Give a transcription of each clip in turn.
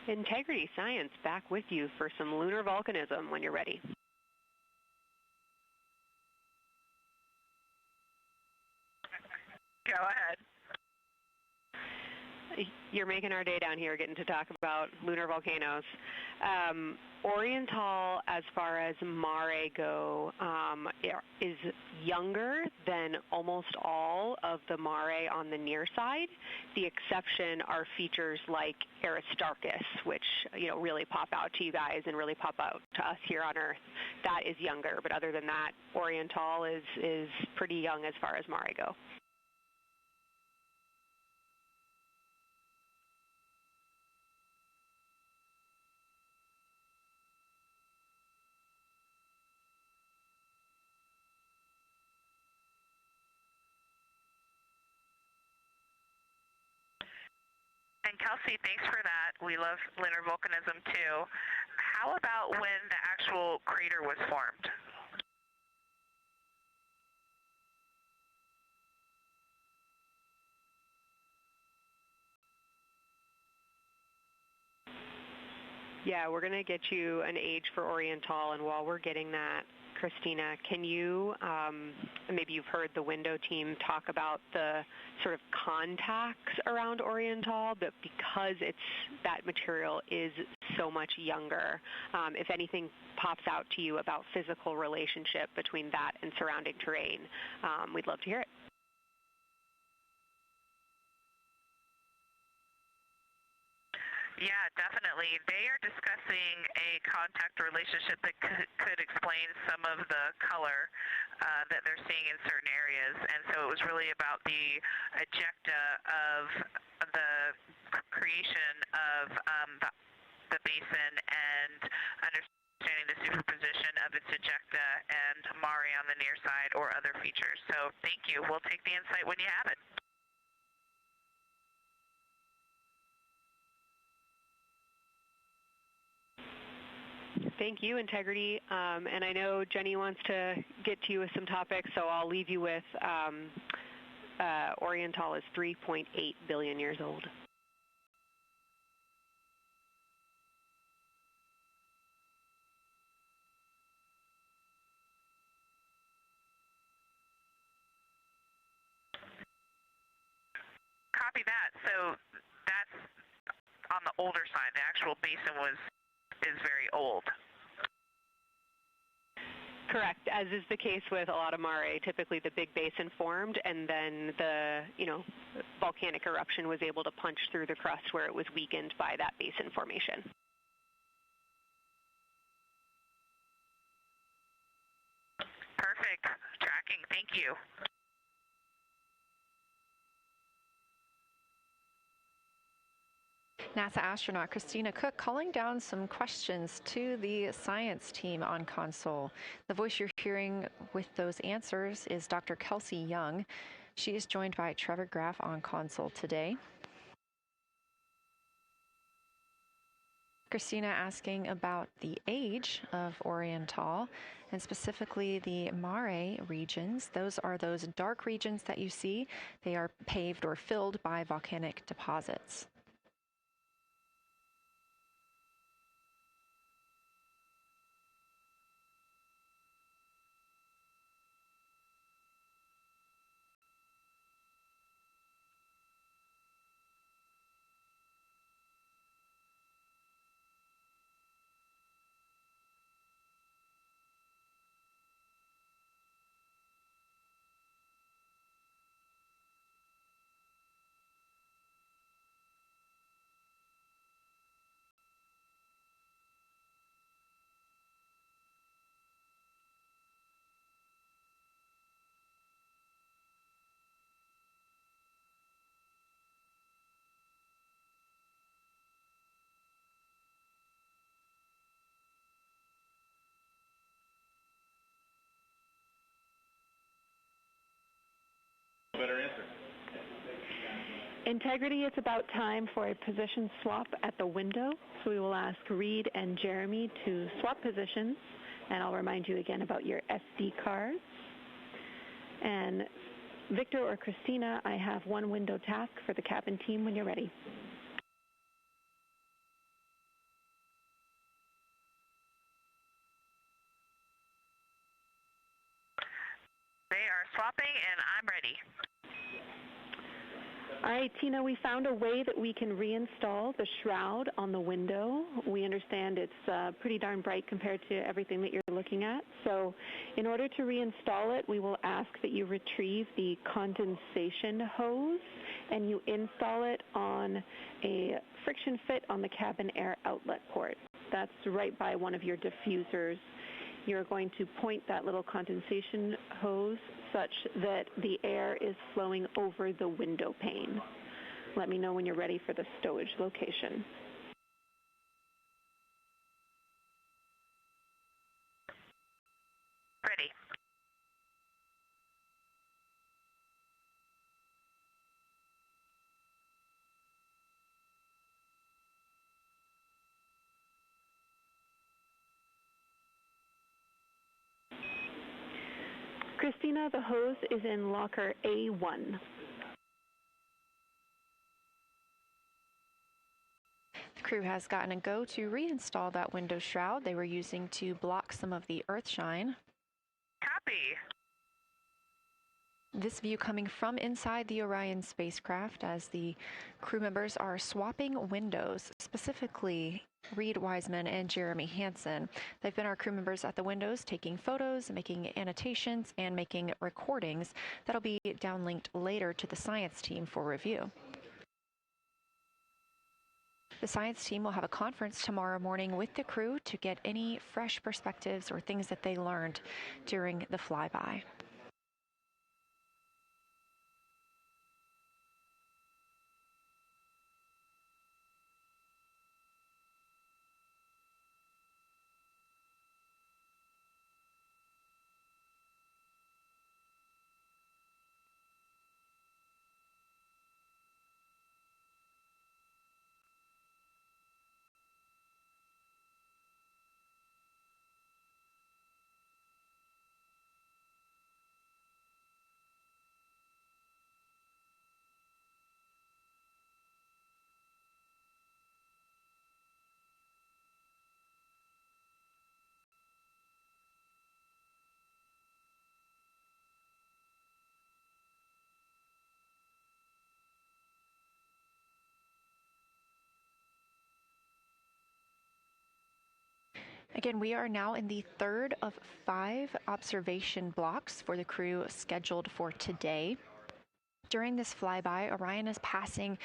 Integrity Science back with you for some lunar volcanism when you're ready. Go ahead. You're making our day down here getting to talk about lunar volcanoes. Oriental, as far as mare go, is younger than almost all of the mare on the near side. The exception are features like Aristarchus, which really pop out to you guys and really pop out to us here on Earth. That is younger, but other than that, Oriental is pretty young as far as mare go. And Kelsey, thanks for that. We love lunar volcanism too. How about when the actual crater was formed? Yeah, we're going to get you an age for Oriental, and while we're getting that, Christina, can you, maybe you've heard the window team talk about the sort of contacts around Oriental, but because that material is so much younger, if anything pops out to you about physical relationship between that and surrounding terrain, we'd love to hear it. Yeah, definitely. They are discussing a contact relationship that could explain some of the color that they're seeing in certain areas. And so it was really about the ejecta of the creation of the basin and understanding the superposition of its ejecta and mare on the near side or other features. So thank you. We'll take the insight when you have it. Thank you, Integrity. And I know Jenny wants to get to you with some topics, so I'll leave you with Oriental is 3.8 billion years old. Copy that. So that's on the older side. The actual basin is very old. Correct, as is the case with a lot of mare. Typically the big basin formed, and then the volcanic eruption was able to punch through the crust where it was weakened by that basin formation. Perfect. Tracking. Thank you. NASA astronaut Christina Cook calling down some questions to the science team on console. The voice you're hearing with those answers is Dr. Kelsey Young. She is joined by Trevor Graff on console today. Christina asking about the age of Oriental, and specifically the mare regions. Those are those dark regions that you see. They are paved or filled by volcanic deposits. Better answer. Integrity, it's about time for a position swap at the window. So we will ask Reed and Jeremy to swap positions, and I'll remind you again about your SD cards. And Victor or Christina, I have one window task for the cabin team when you're ready. and I'm ready. All right, Tina, we found a way that we can reinstall the shroud on the window. We understand it's pretty darn bright compared to everything that you're looking at. So in order to reinstall it, we will ask that you retrieve the condensation hose and you install it on a friction fit on the cabin air outlet port. That's right by one of your diffusers. You're going to point that little condensation hose such that the air is flowing over the window pane. Let me know when you're ready for the stowage location. Ready. Christina, the hose is in locker A1. The crew has gotten a go to reinstall that window shroud they were using to block some of the earthshine. Copy. This view coming from inside the Orion spacecraft as the crew members are swapping windows, specifically Reed Wiseman and Jeremy Hansen. They've been our crew members at the windows taking photos, making annotations, and making recordings that'll be downlinked later to the science team for review. The science team will have a conference tomorrow morning with the crew to get any fresh perspectives or things that they learned during the flyby. Again, we are now in the third of 5 observation blocks for the crew scheduled for today. During this flyby, Orion is passing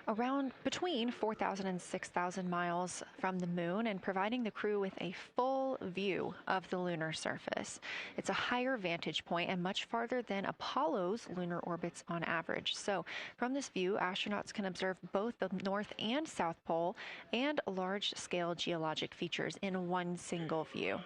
around between 4,000 and 6,000 miles from the moon and providing the crew with a full view of the lunar surface. It's a higher vantage point and much farther than Apollo's lunar orbits on average. So from this view, astronauts can observe both the North and South Pole and large-scale geologic features in one single view.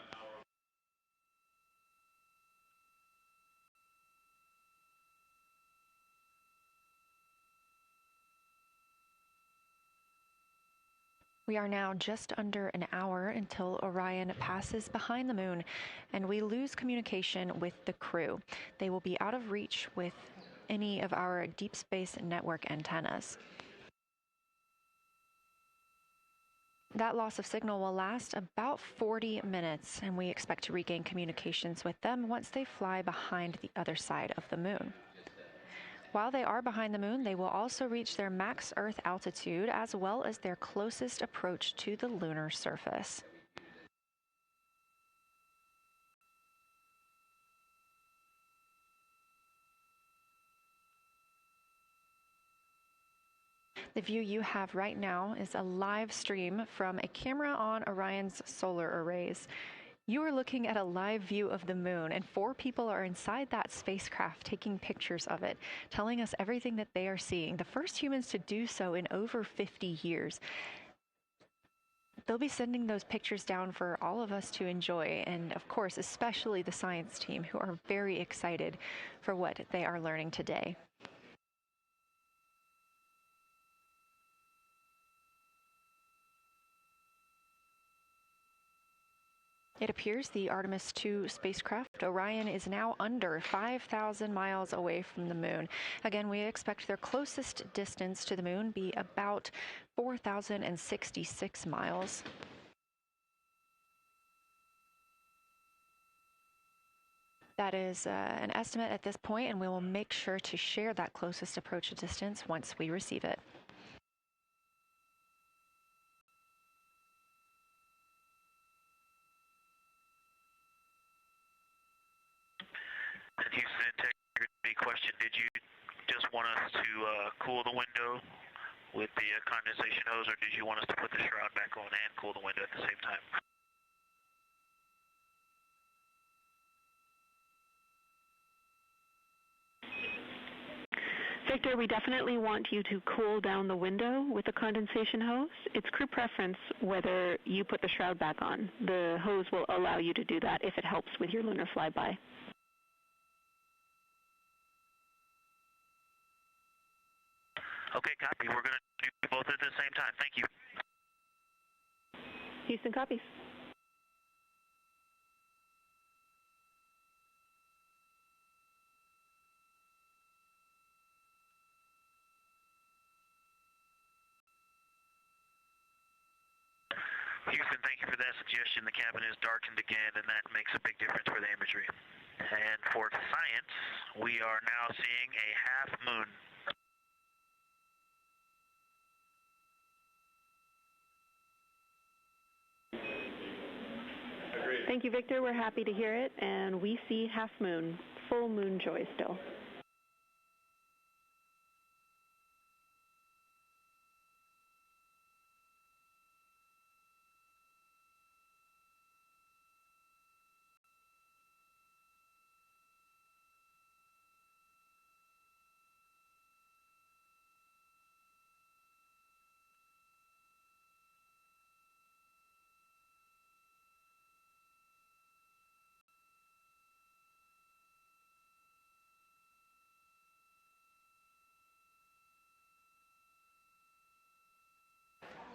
We are now just under an hour until Orion passes behind the moon, and we lose communication with the crew. They will be out of reach with any of our deep space network antennas. That loss of signal will last about 40 minutes, and we expect to regain communications with them once they fly behind the other side of the moon. While they are behind the moon, they will also reach their max Earth altitude as well as their closest approach to the lunar surface. The view you have right now is a live stream from a camera on Orion's solar arrays. You are looking at a live view of the moon, and 4 people are inside that spacecraft taking pictures of it, telling us everything that they are seeing. The first humans to do so in over 50 years. They'll be sending those pictures down for all of us to enjoy, and of course, especially the science team, who are very excited for what they are learning today. It appears the Artemis 2 spacecraft, Orion, is now under 5,000 miles away from the moon. Again, we expect their closest distance to the moon be about 4,066 miles. That is an estimate at this point, and we will make sure to share that closest approach distance once we receive it. And Houston, integrity question, did you just want us to cool the window with the condensation hose, or did you want us to put the shroud back on and cool the window at the same time? Victor, we definitely want you to cool down the window with the condensation hose. It's crew preference whether you put the shroud back on. The hose will allow you to do that if it helps with your lunar flyby. Okay, copy. We're going to do both at the same time. Thank you. Houston copies. Houston, thank you for that suggestion. The cabin is darkened again, and that makes a big difference for the imagery. And for science, we are now seeing a half moon. Thank you, Victor. We're happy to hear it, and we see half moon, full moon joy still.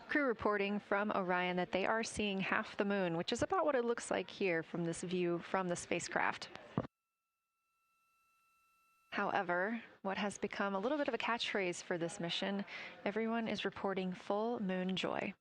Crew reporting from Orion that they are seeing half the moon, which is about what it looks like here from this view from the spacecraft. However, what has become a little bit of a catchphrase for this mission, everyone is reporting full moon joy.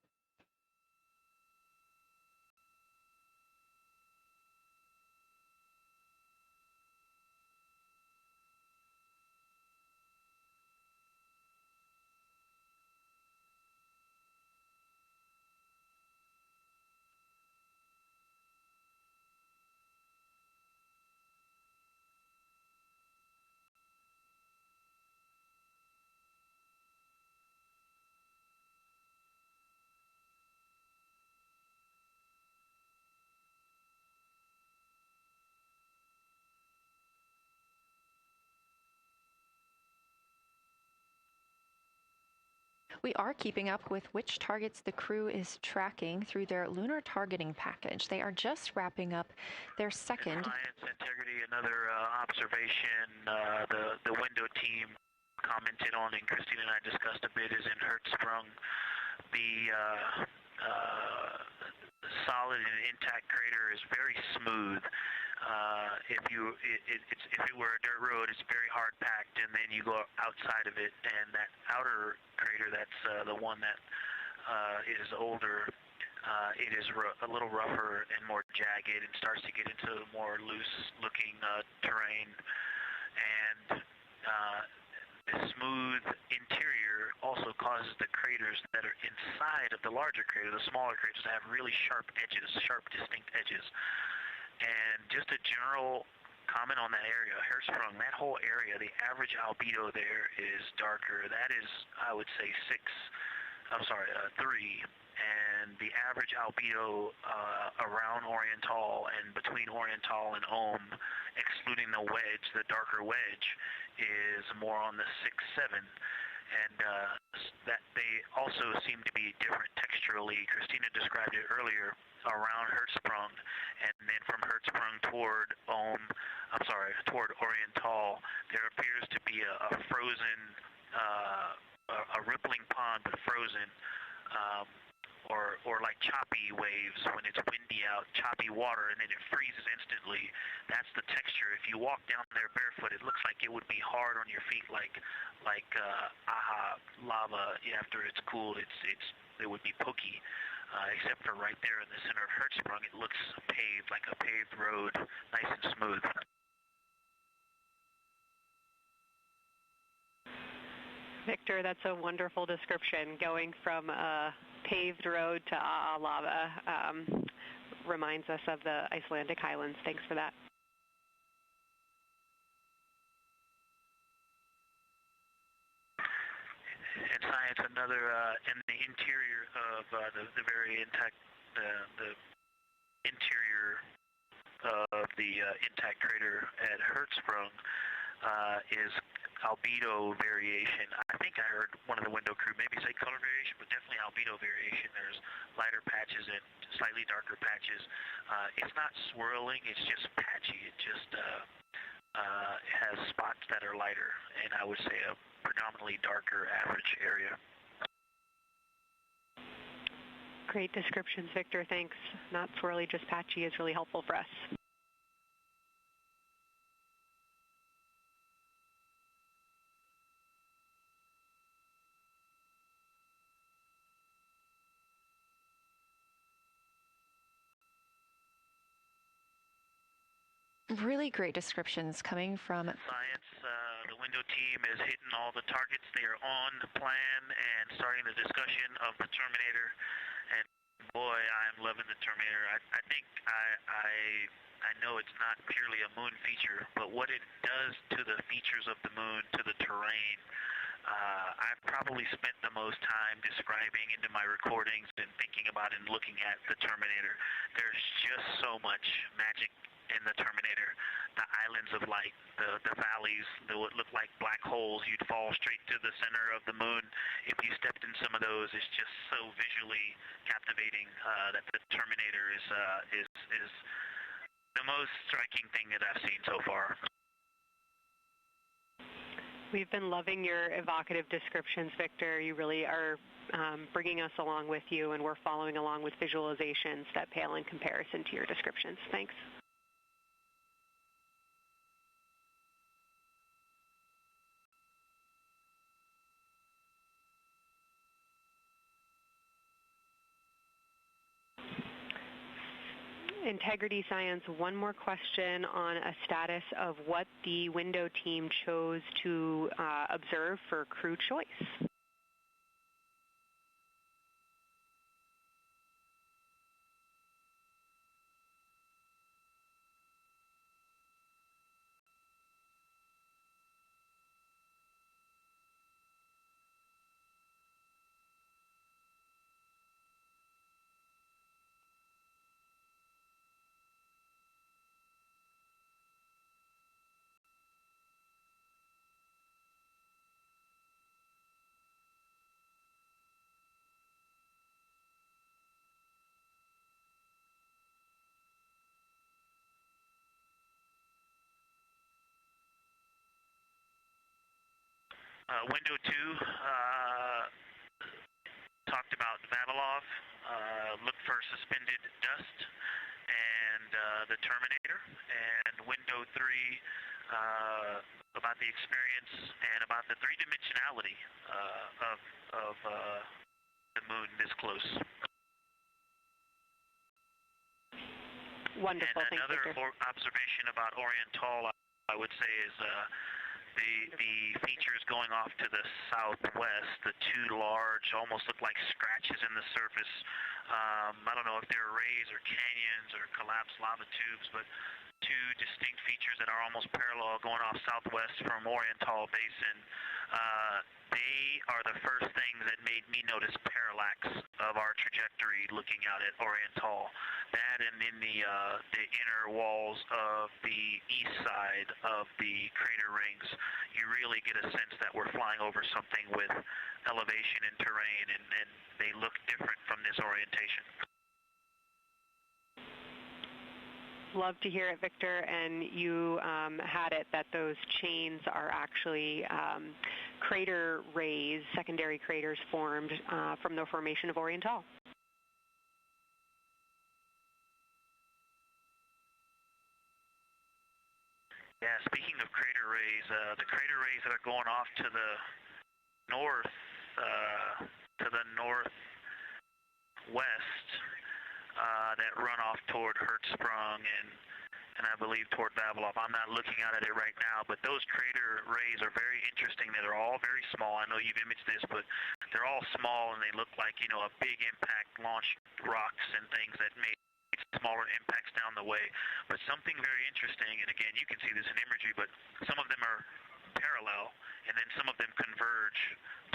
We are keeping up with which targets the crew is tracking through their lunar targeting package. They are just wrapping up their second. Science, integrity, another observation the window team commented on and Christina and I discussed a bit is in Herzsprung. The solid and intact crater is very smooth. If it were a dirt road, it's very hard packed, and then you go outside of it, and that outer crater, that's the one that is older. It is a little rougher and more jagged, and starts to get into more loose-looking terrain. And the smooth interior also causes the craters that are inside of the larger crater, the smaller craters, to have really sharp edges, sharp, distinct edges. And just a general comment on that area, Herzsprung, that whole area, the average albedo there is darker. That is, I would say, 3. And the average albedo around Orientale and between Orientale and Ohm, excluding the wedge, the darker wedge, is more on the 6-7. And that they also seem to be different texturally. Christina described it earlier around Herzsprung, and then from Herzsprung toward Orientale, there appears to be a frozen, a rippling pond, but frozen, or like choppy waves when it's windy out, choppy water, and then it freezes instantly. That's the texture. If you walk down there barefoot, it looks like it would be hard on your feet, like lava. After it's cooled, it would be pokey. Except for right there in the center of Herzsprung, it looks paved, like a paved road, nice and smooth. Victor, that's a wonderful description. Going from a paved road to lava reminds us of the Icelandic highlands. Thanks for that. In science, another in the interior of the very intact, the interior of the intact crater at Herzsprung is albedo variation. I think I heard one of the window crew maybe say color variation, but definitely albedo variation. There's lighter patches and slightly darker patches. It's not swirling, it's just patchy. It just has spots that are lighter, and I would say a predominantly darker average area. Great descriptions, Victor. Thanks. Not swirly, just patchy is really helpful for us. Really great descriptions coming from Science. The window team is hitting all the targets. They are on plan and starting the discussion of the Terminator. And boy, I'm loving the Terminator. I think I know it's not purely a moon feature, but what it does to the features of the moon, to the terrain, I've probably spent the most time describing into my recordings and thinking about and looking at the Terminator. There's just so much magic in the Terminator. The islands of light, the valleys, what look like black holes. You'd fall straight to the center of the moon if you stepped in some of those. It's just so visually captivating that the Terminator is the most striking thing that I've seen so far. We've been loving your evocative descriptions, Victor. You really are bringing us along with you, and we're following along with visualizations that pale in comparison to your descriptions. Thanks. Integrity Science, one more question on a status of what the window team chose to observe for crew choice. Window 2 talked about Vavilov, looked for suspended dust, and the Terminator. And window 3 about the experience and about the three-dimensionality of the moon this close. Wonderful. And another observation about Orientale, I would say, is the features going off to the southwest, the two large, almost look like scratches in the surface. I don't know if they're rays or canyons or collapsed lava tubes, but two distinct features that are almost parallel going off southwest from Orientale Basin. They are the first things that made me notice parallax of our trajectory looking out at Orientale. That and in the inner walls of the east side of the crater rings, you really get a sense that we're flying over something with elevation and terrain, and they look different from this orientation. Love to hear it, Victor, and you had it that those chains are actually crater rays, secondary craters formed from the formation of Orientale. Yeah, speaking of crater rays, the crater rays that are going off to the north, northwest, that run off toward Herzsprung and and I believe toward Vavilov. I'm not looking out at it right now, but those crater rays are very interesting. They're all very small. I know you've imaged this, but they're all small, and they look like, you know, a big impact launched rocks and things that made smaller impacts down the way. But something very interesting, and again, you can see this in imagery, but some of them are parallel, and then some of them converge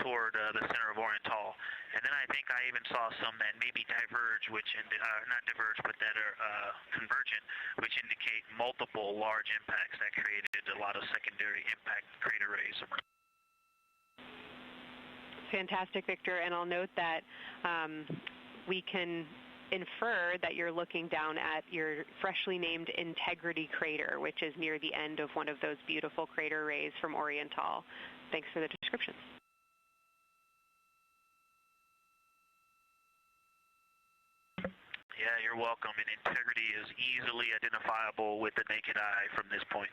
toward the center of Orientale. And then I think I even saw some that maybe diverge, which not diverge, but that are convergent, which indicate multiple large impacts that created a lot of secondary impact crater rays. Fantastic, Victor. And I'll note that we can infer that you're looking down at your freshly named Integrity crater, which is near the end of one of those beautiful crater rays from Orientale. Thanks for the description. Yeah, you're welcome. And Integrity is easily identifiable with the naked eye from this point.